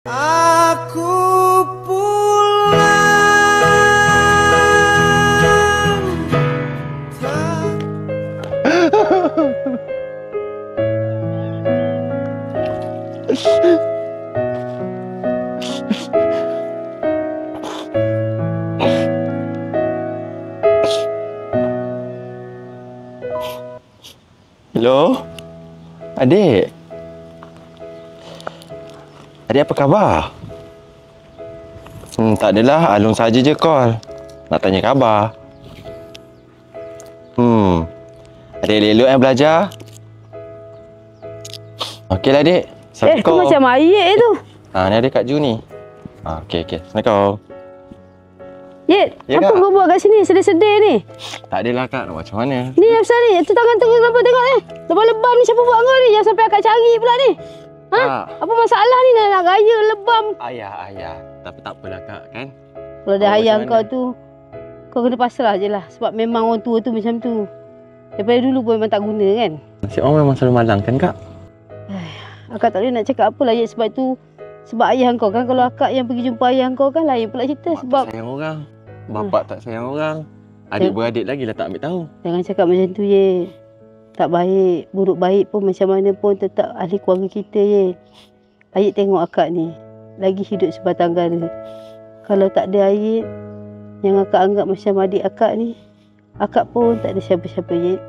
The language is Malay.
Aku pulang Hello? Adik? Adik apa khabar? Tak adalah, Alung saja je call. Nak tanya khabar. Adik elok belajar? Okeylah adik. Tu macam air tu. Ni adik Kak Ju ni. Okey. Assalamualaikum. Yit, Ya, apa Kak? kau buat kat sini sedih-sedih ni? Tak adalah Kak, nak macam mana? Ni apa ni? Tu tangan tu kenapa tengok ni? Lebam-lebam ni siapa buat kau ni? Yang sampai akak cari pula ni. Apa masalah ni nak raya lebam? Ayah. Tapi tak apalah Kak, kan? Kalau dah Kau ayah macam kau mana? tu, kau kena pasrah je lah. Sebab memang orang tua tu macam tu. Daripada dulu pun memang tak guna kan? Si orang memang selalu malang kan Kak? Akak tak boleh nak cakap apa lah Yit. Sebab tu, sebab ayah kau kan. Kalau akak yang pergi jumpa ayah kau kan lain pula cerita. Mak Sebab tak sayang orang. Bapak tak sayang orang. Adik-beradik lagi lah tak ambil tahu. jangan cakap macam tu Yit. Tak baik. Buruk baik pun macam mana pun tetap ahli keluarga kita Yit. Ayit tengok akak ni. Lagi hidup sebatang kara. Kalau tak ada Ayit, yang akak anggap macam adik akak ni, akak pun tak ada siapa-siapa Yit.